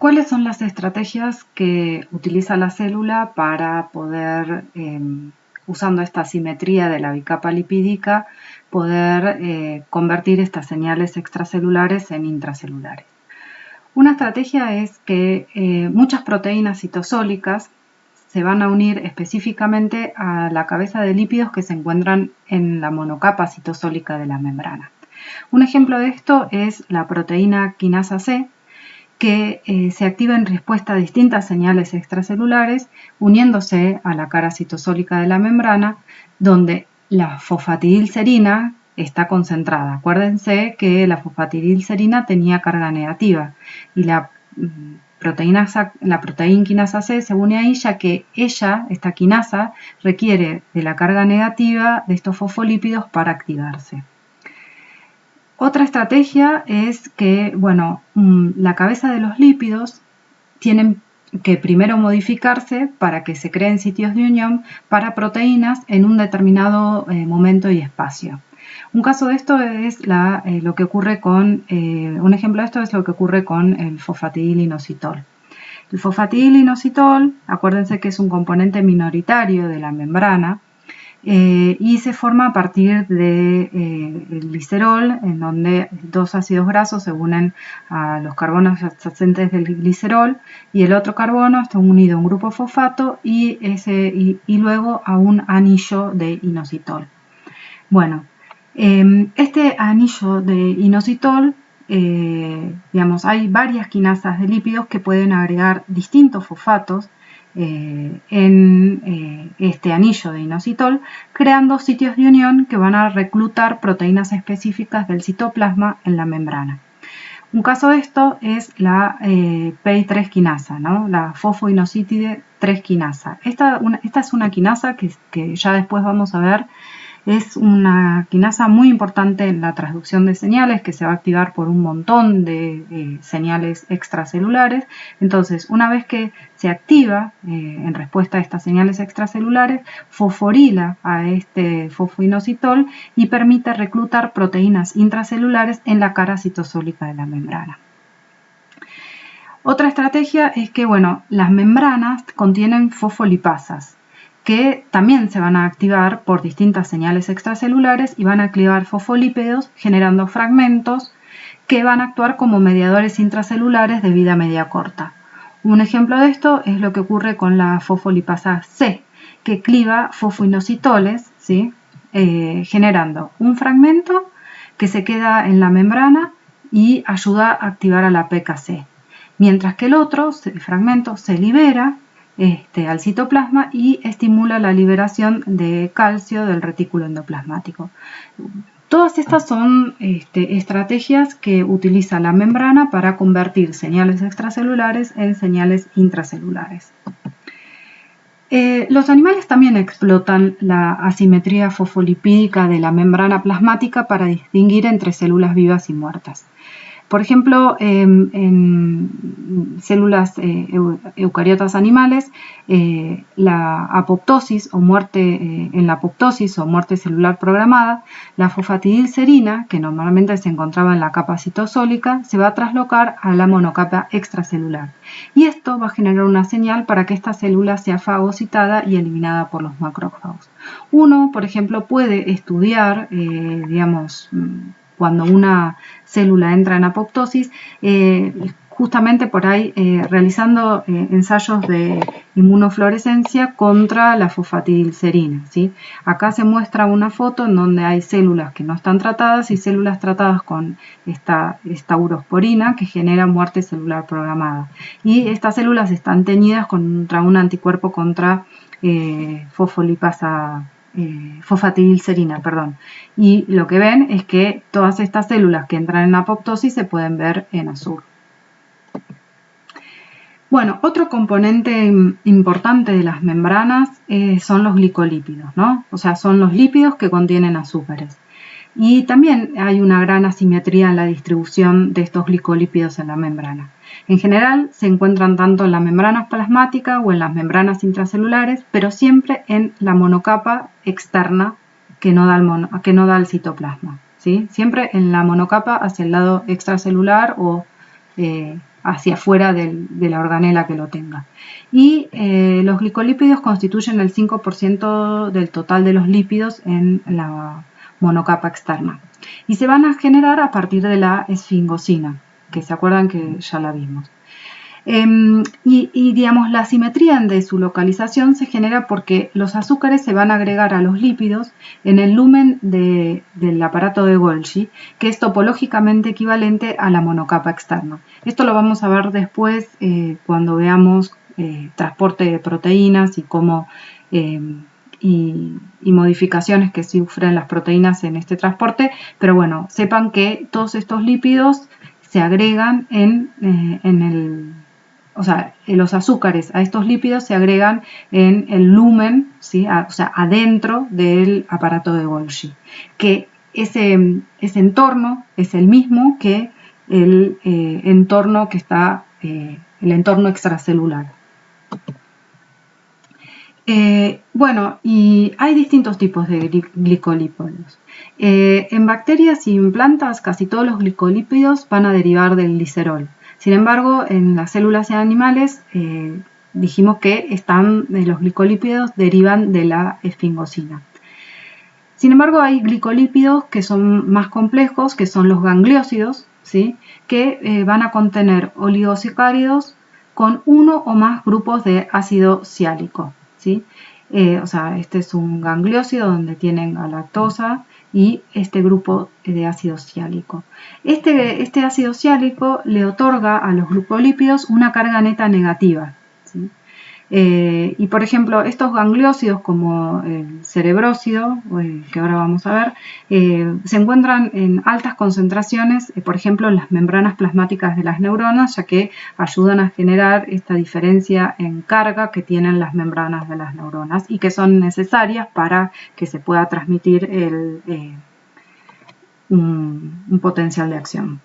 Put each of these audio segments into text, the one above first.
¿Cuáles son las estrategias que utiliza la célula para poder, usando esta simetría de la bicapa lipídica, poder convertir estas señales extracelulares en intracelulares? Una estrategia es que muchas proteínas citosólicas se van a unir específicamente a la cabeza de lípidos que se encuentran en la monocapa citosólica de la membrana. Un ejemplo de esto es la proteína quinasa C, que se activa en respuesta a distintas señales extracelulares, uniéndose a la cara citosólica de la membrana, donde la fosfatidilcerina está concentrada. Acuérdense que la fosfatidilcerina tenía carga negativa y la proteína quinasa C se une ahí, ya que esta quinasa, requiere de la carga negativa de estos fosfolípidos para activarse. Otra estrategia es que, la cabeza de los lípidos tienen que primero modificarse para que se creen sitios de unión para proteínas en un determinado momento y espacio. Un caso de esto es lo que ocurre con, un ejemplo de esto es lo que ocurre con el fosfatidilinositol. El fosfatidilinositol, acuérdense que es un componente minoritario de la membrana, y se forma a partir del glicerol, en donde dos ácidos grasos se unen a los carbonos adyacentes del glicerol y el otro carbono está unido a un grupo fosfato y luego a un anillo de inositol. Bueno, este anillo de inositol, hay varias quinasas de lípidos que pueden agregar distintos fosfatos en este anillo de inositol, creando sitios de unión que van a reclutar proteínas específicas del citoplasma en la membrana. Un caso de esto es la PI3 quinasa, ¿no? La fosfoinositide 3 quinasa. Esta es una quinasa que ya después vamos a ver. Es una quinasa muy importante en la transducción de señales, que se va a activar por un montón de señales extracelulares. Entonces, una vez que se activa en respuesta a estas señales extracelulares, fosforila a este fosfoinositol y permite reclutar proteínas intracelulares en la cara citosólica de la membrana. Otra estrategia es que, las membranas contienen fosfolipasas, que también se van a activar por distintas señales extracelulares y van a activar fosfolípidos generando fragmentos que van a actuar como mediadores intracelulares de vida media corta. Un ejemplo de esto es lo que ocurre con la fosfolipasa C, que cliva fosfoinositoles, ¿sí? Generando un fragmento que se queda en la membrana y ayuda a activar a la PKC, mientras que el otro fragmento se libera al citoplasma y estimula la liberación de calcio del retículo endoplasmático. Todas estas son estrategias que utiliza la membrana para convertir señales extracelulares en señales intracelulares. Los animales también explotan la asimetría fosfolipídica de la membrana plasmática para distinguir entre células vivas y muertas. Por ejemplo, en células eucariotas animales, la apoptosis o muerte en la apoptosis o muerte celular programada, la fosfatidilcerina, que normalmente se encontraba en la capa citosólica, se va a traslocar a la monocapa extracelular. Y esto va a generar una señal para que esta célula sea fagocitada y eliminada por los macrófagos. Uno, por ejemplo, puede estudiar, cuando una célula entra en apoptosis, justamente por ahí realizando ensayos de inmunofluorescencia contra la fosfatidilcerina, ¿sí? Acá se muestra una foto en donde hay células que no están tratadas y células tratadas con esta urosporina que genera muerte celular programada. Y estas células están teñidas contra un anticuerpo contra fosfatidilcerina, y lo que ven es que todas estas células que entran en apoptosis se pueden ver en azul. Otro componente importante de las membranas son los glicolípidos, ¿no? O sea, son los lípidos que contienen azúcares. Y también hay una gran asimetría en la distribución de estos glicolípidos en la membrana. En general se encuentran tanto en la membrana plasmática o en las membranas intracelulares, pero siempre en la monocapa externa que no da el citoplasma, ¿sí? Siempre en la monocapa hacia el lado extracelular o hacia afuera de la organela que lo tenga. Y los glicolípidos constituyen el 5% del total de los lípidos en la monocapa externa. Y se van a generar a partir de la esfingosina, que se acuerdan que ya la vimos. Digamos, la simetría de su localización se genera porque los azúcares se van a agregar a los lípidos en el lumen del aparato de Golgi, que es topológicamente equivalente a la monocapa externa. Esto lo vamos a ver después cuando veamos transporte de proteínas y cómo y modificaciones que sufren las proteínas en este transporte, pero bueno, sepan que todos estos lípidos se agregan los azúcares a estos lípidos se agregan en el lumen, ¿sí? O sea, adentro del aparato de Golgi, que ese entorno es el mismo que el entorno que está, el entorno extracelular. Bueno, y hay distintos tipos de glicolípidos. En bacterias y en plantas casi todos los glicolípidos van a derivar del glicerol. Sin embargo, en las células y animales dijimos que los glicolípidos derivan de la esfingosina. Sin embargo, hay glicolípidos que son más complejos, que son los gangliósidos, ¿sí? Que van a contener oligosacáridos con uno o más grupos de ácido siálico, ¿sí? Este es un gangliósido donde tienen galactosa y este grupo de ácido siálico. Este ácido siálico le otorga a los glucolípidos una carga neta negativa, ¿sí? Y por ejemplo, estos gangliósidos como el cerebrósido, que ahora vamos a ver, se encuentran en altas concentraciones, por ejemplo, en las membranas plasmáticas de las neuronas, ya que ayudan a generar esta diferencia en carga que tienen las membranas de las neuronas y que son necesarias para que se pueda transmitir un potencial de acción.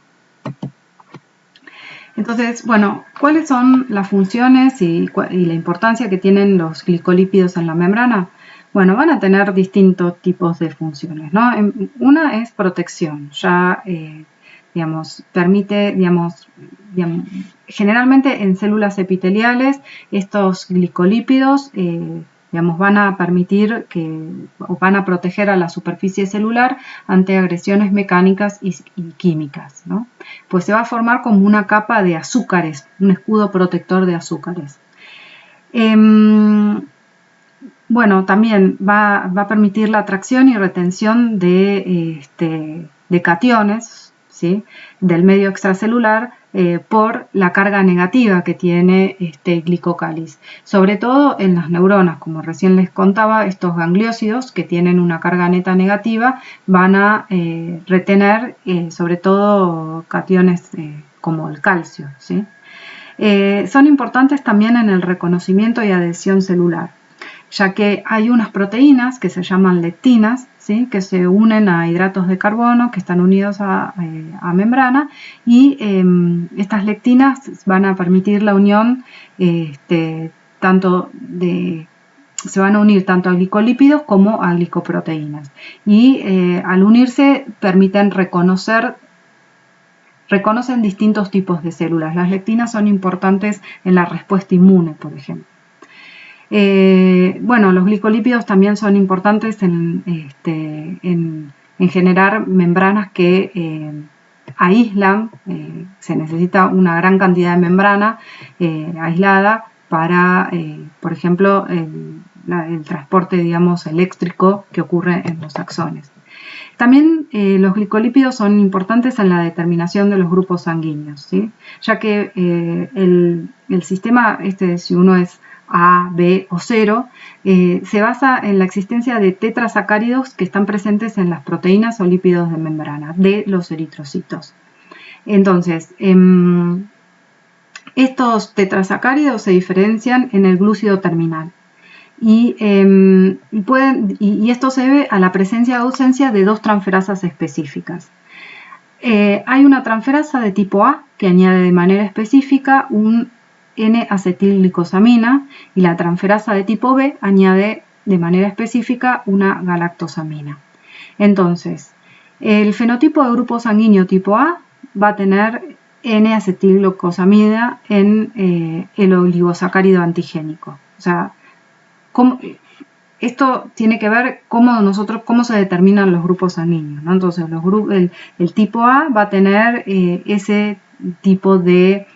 Entonces, bueno, ¿cuáles son las funciones y la importancia que tienen los glicolípidos en la membrana? Bueno, van a tener distintos tipos de funciones, ¿no? Una es protección, ya, permite, generalmente en células epiteliales, estos glicolípidos, van a permitir van a proteger a la superficie celular ante agresiones mecánicas y químicas, ¿no? Pues se va a formar como una capa de azúcares, un escudo protector de azúcares. Bueno, también va a permitir la atracción y retención de cationes, ¿sí? Del medio extracelular por la carga negativa que tiene este glicocáliz. Sobre todo en las neuronas, como recién les contaba, estos gangliósidos que tienen una carga neta negativa van a retener sobre todo cationes como el calcio, ¿sí? Son importantes también en el reconocimiento y adhesión celular, ya que hay unas proteínas que se llaman lectinas, ¿sí? Que se unen a hidratos de carbono que están unidos a membrana y estas lectinas van a permitir la unión se van a unir tanto a glicolípidos como a glicoproteínas y al unirse reconocen distintos tipos de células. Las lectinas son importantes en la respuesta inmune, por ejemplo. Bueno, los glicolípidos también son importantes en generar membranas que aíslan, se necesita una gran cantidad de membrana aislada para, por ejemplo, el transporte, digamos, eléctrico que ocurre en los axones. También los glicolípidos son importantes en la determinación de los grupos sanguíneos, ¿sí? Ya que el sistema, si uno es A, B o 0, se basa en la existencia de tetrasacáridos que están presentes en las proteínas o lípidos de membrana de los eritrocitos. Entonces, estos tetrasacáridos se diferencian en el glúcido terminal y esto se debe a la presencia o ausencia de dos transferasas específicas. Hay una transferasa de tipo A que añade de manera específica un N-acetilglicosamina y la transferasa de tipo B añade de manera específica una galactosamina. Entonces, el fenotipo de grupo sanguíneo tipo A va a tener N-acetilglucosamida en el oligosacárido antigénico. O sea, esto tiene que ver cómo se determinan los grupos sanguíneos, ¿no? Entonces, el tipo A va a tener ese tipo de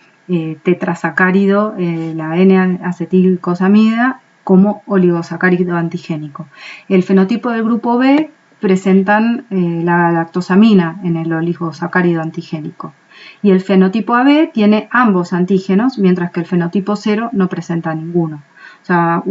tetrasacárido, la N-acetilglucosamida, como oligosacárido antigénico. El fenotipo del grupo B presentan la lactosamina en el oligosacárido antigénico. Y el fenotipo AB tiene ambos antígenos, mientras que el fenotipo 0 no presenta ninguno. O sea,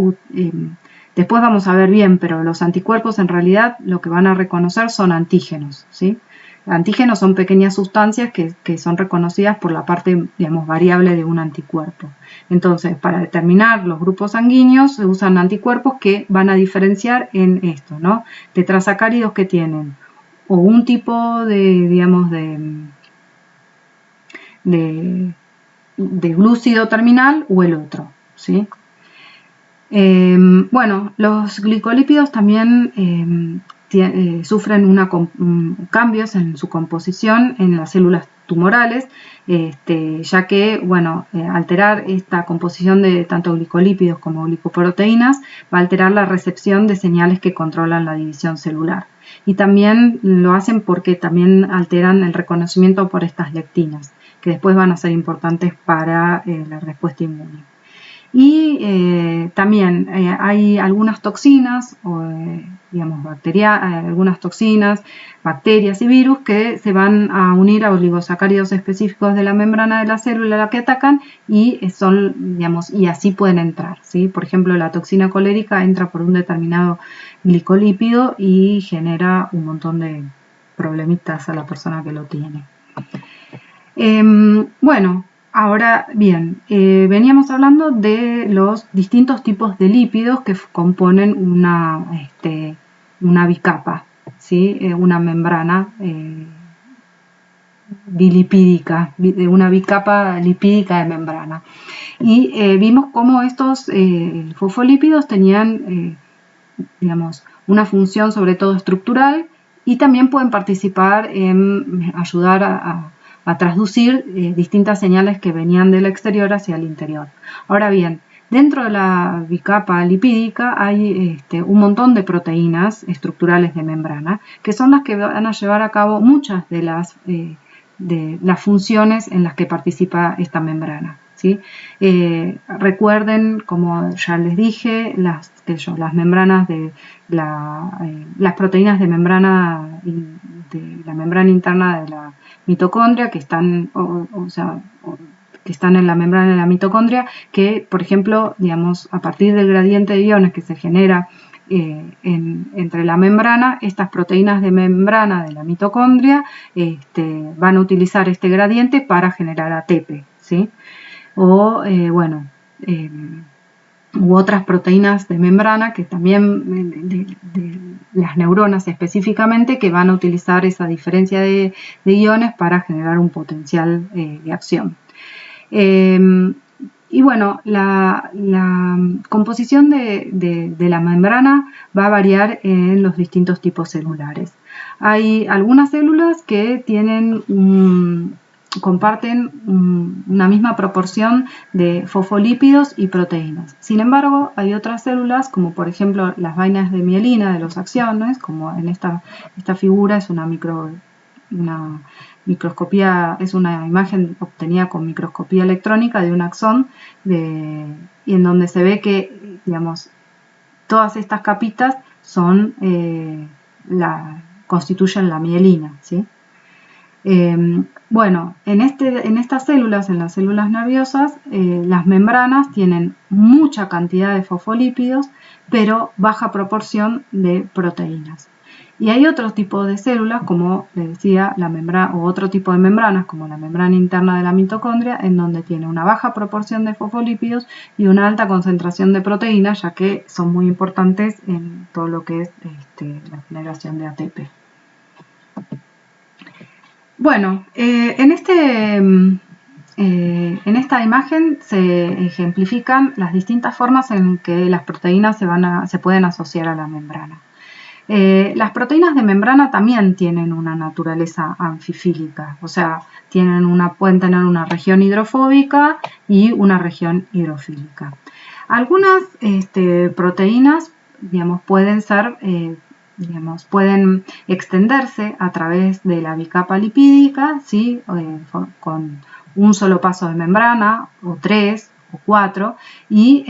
después vamos a ver bien, pero los anticuerpos en realidad lo que van a reconocer son antígenos, ¿sí? Antígenos son pequeñas sustancias que son reconocidas por la parte, digamos, variable de un anticuerpo. Entonces, para determinar los grupos sanguíneos se usan anticuerpos que van a diferenciar en esto, ¿no? Tetrasacáridos que tienen o un tipo de, digamos, de glúcido terminal o el otro, ¿sí? Bueno, los glicolípidos también sufren cambios en su composición en las células tumorales, ya que, bueno, alterar esta composición de tanto glicolípidos como glicoproteínas va a alterar la recepción de señales que controlan la división celular. Y también lo hacen porque también alteran el reconocimiento por estas lectinas, que después van a ser importantes para la respuesta inmune. Y también hay algunas toxinas, digamos, algunas toxinas, bacterias y virus que se van a unir a oligosacáridos específicos de la membrana de la célula a la que atacan y digamos, y así pueden entrar, ¿sí? Por ejemplo, la toxina colérica entra por un determinado glicolípido y genera un montón de problemitas a la persona que lo tiene. Bueno, ahora bien, veníamos hablando de los distintos tipos de lípidos que componen una bicapa, ¿sí? Una membrana bilipídica, una bicapa lipídica de membrana. Y vimos cómo estos fosfolípidos tenían, digamos, una función sobre todo estructural y también pueden participar en ayudar a transducir distintas señales que venían del exterior hacia el interior. Ahora bien, dentro de la bicapa lipídica hay un montón de proteínas estructurales de membrana que son las que van a llevar a cabo muchas de las funciones en las que participa esta membrana, ¿sí? Recuerden, como ya les dije, las membranas las proteínas de membrana la membrana interna de la mitocondria que están en la membrana de la mitocondria, que por ejemplo, digamos, a partir del gradiente de iones que se genera entre la membrana, estas proteínas de membrana de la mitocondria van a utilizar este gradiente para generar ATP, ¿sí? O bueno, u otras proteínas de membrana que también de las neuronas específicamente que van a utilizar esa diferencia de iones para generar un potencial de acción. Y bueno, la composición de la membrana va a variar en los distintos tipos celulares. Hay algunas células que comparten una misma proporción de fosfolípidos y proteínas. Sin embargo, hay otras células, como por ejemplo las vainas de mielina de los axones, como en esta figura es una microscopía, es una imagen obtenida con microscopía electrónica de un axón, y en donde se ve que, digamos, todas estas capitas constituyen la mielina, ¿sí? Bueno, en estas células, en las células nerviosas, las membranas tienen mucha cantidad de fosfolípidos, pero baja proporción de proteínas. Y hay otro tipo de células, como les decía, o otro tipo de membranas, como la membrana interna de la mitocondria, en donde tiene una baja proporción de fosfolípidos y una alta concentración de proteínas, ya que son muy importantes en todo lo que es la generación de ATP. Bueno, en esta imagen se ejemplifican las distintas formas en que las proteínas se pueden asociar a la membrana. Las proteínas de membrana también tienen una naturaleza anfifílica, o sea, pueden tener una región hidrofóbica y una región hidrofílica. Algunas proteínas, digamos, pueden extenderse a través de la bicapa lipídica, ¿sí? Con un solo paso de membrana, o 3 o 4, y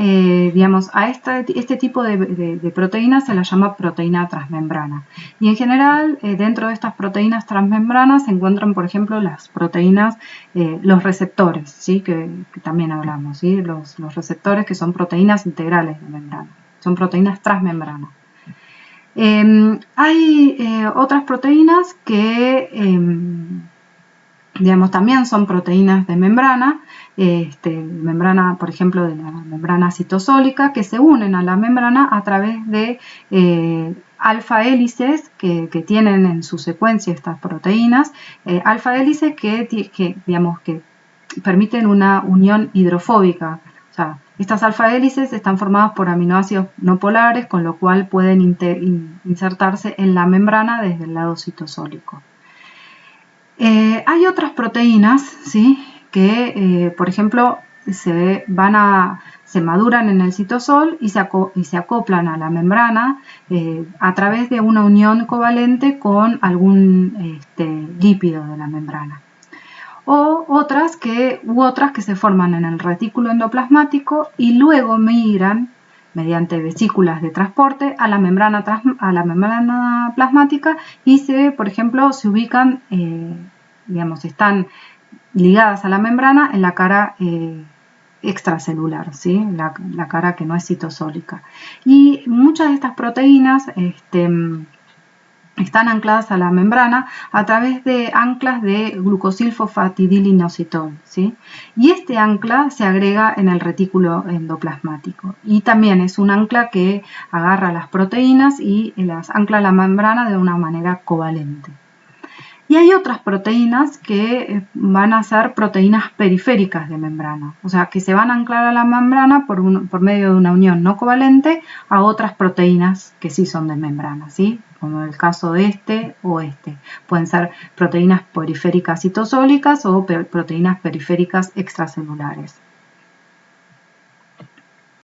a este tipo de proteínas se las llama proteína transmembrana. Y en general, dentro de estas proteínas transmembranas se encuentran, por ejemplo, las proteínas, los receptores, ¿sí? que también hablamos, ¿sí? Los receptores, que son proteínas integrales de membrana, son proteínas transmembranas. Hay otras proteínas que también son proteínas de membrana, por ejemplo, de la membrana citosólica, que se unen a la membrana a través de alfa hélices que tienen en su secuencia estas proteínas, alfa hélices que permiten una unión hidrofóbica. O sea, estas alfa hélices están formadas por aminoácidos no polares, con lo cual pueden insertarse en la membrana desde el lado citosólico. Hay otras proteínas, ¿sí? Que, por ejemplo, se maduran en el citosol y se acoplan a la membrana a través de una unión covalente con algún lípido de la membrana. O otras que se forman en el retículo endoplasmático y luego migran mediante vesículas de transporte a la membrana plasmática y por ejemplo, se ubican, están ligadas a la membrana en la cara extracelular, ¿sí? La cara que no es citosólica. Y muchas de estas proteínas están ancladas a la membrana a través de anclas de glucosilfosfatidilinositol, ¿sí? Y este ancla se agrega en el retículo endoplasmático y también es un ancla que agarra las proteínas y las ancla a la membrana de una manera covalente. Y hay otras proteínas que van a ser proteínas periféricas de membrana, o sea, que se van a anclar a la membrana por medio de una unión no covalente a otras proteínas que sí son de membrana, ¿sí? Como el caso de o este. Pueden ser proteínas periféricas citosólicas o proteínas periféricas extracelulares.